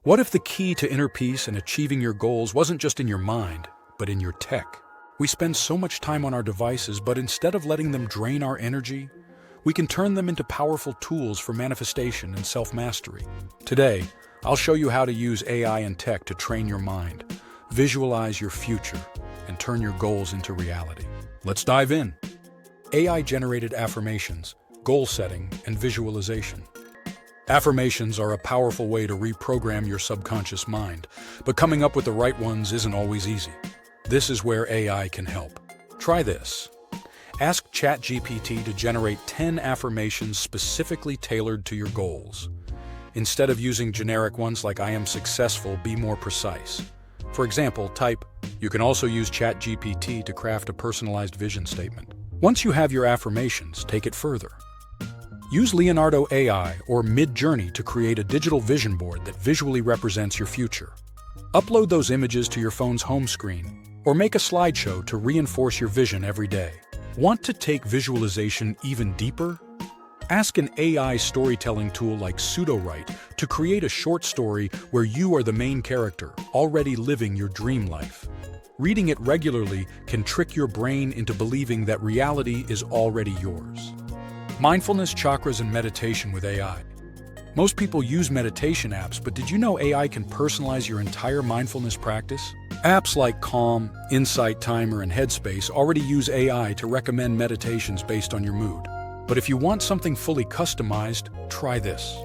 What if the key to inner peace and achieving your goals wasn't just in your mind, but in your tech? We spend so much time on our devices, but instead of letting them drain our energy, we can turn them into powerful tools for manifestation and self-mastery. Today, I'll show you how to use AI and tech to train your mind, visualize your future, and turn your goals into reality. Let's dive in. AI-generated affirmations, goal setting, and visualization. Affirmations are a powerful way to reprogram your subconscious mind, but coming up with the right ones isn't always easy. This is where AI can help. Try this. Ask ChatGPT to generate 10 affirmations specifically tailored to your goals. Instead of using generic ones like "I am successful," be more precise. For example, type, "You can also use ChatGPT to craft a personalized vision statement." Once you have your affirmations, take it further. Use Leonardo AI or MidJourney to create a digital vision board that visually represents your future. Upload those images to your phone's home screen, or make a slideshow to reinforce your vision every day. Want to take visualization even deeper? Ask an AI storytelling tool like Pseudowrite to create a short story where you are the main character, already living your dream life. Reading it regularly can trick your brain into believing that reality is already yours. Mindfulness, chakras, and meditation with AI. Most people use meditation apps, but did you know AI can personalize your entire mindfulness practice? Apps like Calm, Insight Timer, and Headspace already use AI to recommend meditations based on your mood. But if you want something fully customized, try this.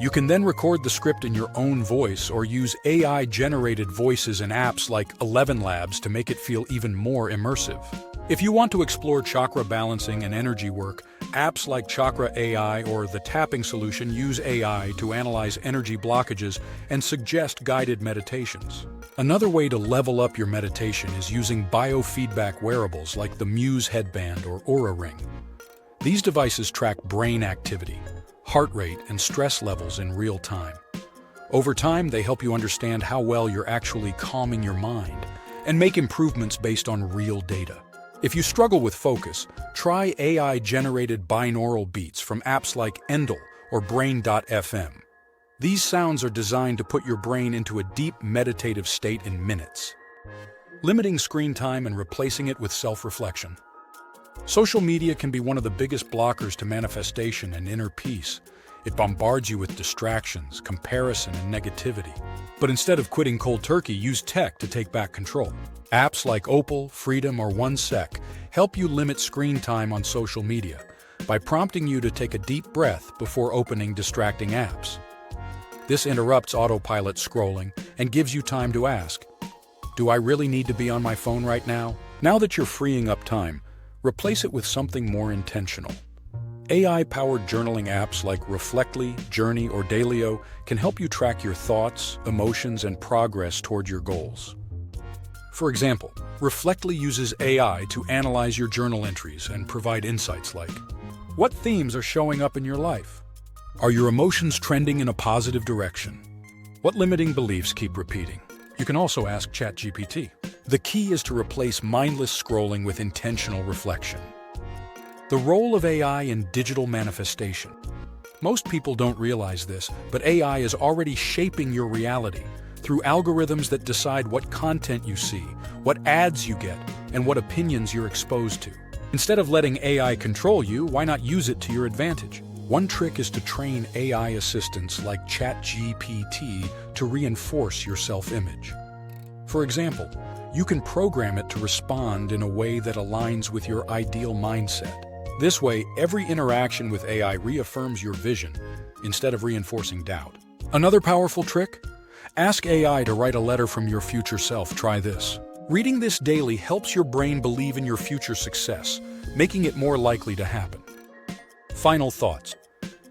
You can then record the script in your own voice or use AI-generated voices in apps like 11 Labs to make it feel even more immersive. If you want to explore chakra balancing and energy work, apps like Chakra AI or the Tapping Solution use AI to analyze energy blockages and suggest guided meditations. Another way to level up your meditation is using biofeedback wearables like the Muse headband or Aura Ring. These devices track brain activity, heart rate, and stress levels in real time. Over time, they help you understand how well you're actually calming your mind and make improvements based on real data. If you struggle with focus, try AI-generated binaural beats from apps like Endel or Brain.fm. These sounds are designed to put your brain into a deep meditative state in minutes. Limiting screen time and replacing it with self-reflection. Social media can be one of the biggest blockers to manifestation and inner peace. It bombards you with distractions, comparison, and negativity. But instead of quitting cold turkey, use tech to take back control. Apps like Opal, Freedom, or OneSec help you limit screen time on social media by prompting you to take a deep breath before opening distracting apps. This interrupts autopilot scrolling and gives you time to ask, "Do I really need to be on my phone right now?" Now that you're freeing up time, replace it with something more intentional. AI-powered journaling apps like Reflectly, Journey, or Dailyo can help you track your thoughts, emotions, and progress toward your goals. For example, Reflectly uses AI to analyze your journal entries and provide insights like, what themes are showing up in your life? Are your emotions trending in a positive direction? What limiting beliefs keep repeating? You can also ask ChatGPT. The key is to replace mindless scrolling with intentional reflection. The role of AI in digital manifestation. Most people don't realize this, but AI is already shaping your reality through algorithms that decide what content you see, what ads you get, and what opinions you're exposed to. Instead of letting AI control you, why not use it to your advantage? One trick is to train AI assistants like ChatGPT to reinforce your self-image. For example, you can program it to respond in a way that aligns with your ideal mindset. This way, every interaction with AI reaffirms your vision instead of reinforcing doubt. Another powerful trick? Ask AI to write a letter from your future self. Try this. Reading this daily helps your brain believe in your future success, making it more likely to happen. Final thoughts.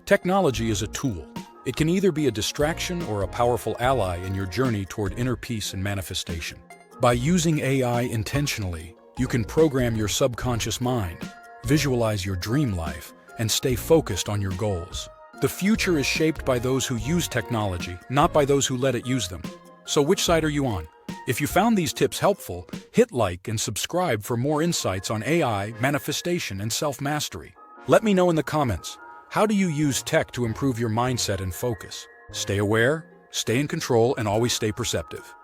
Technology is a tool. It can either be a distraction or a powerful ally in your journey toward inner peace and manifestation. By using AI intentionally, you can program your subconscious mind, visualize your dream life, and stay focused on your goals. The future is shaped by those who use technology, not by those who let it use them. So which side are you on? If you found these tips helpful, hit like and subscribe for more insights on AI, manifestation, and self-mastery. Let me know in the comments, how do you use tech to improve your mindset and focus? Stay aware, stay in control, and always stay perceptive.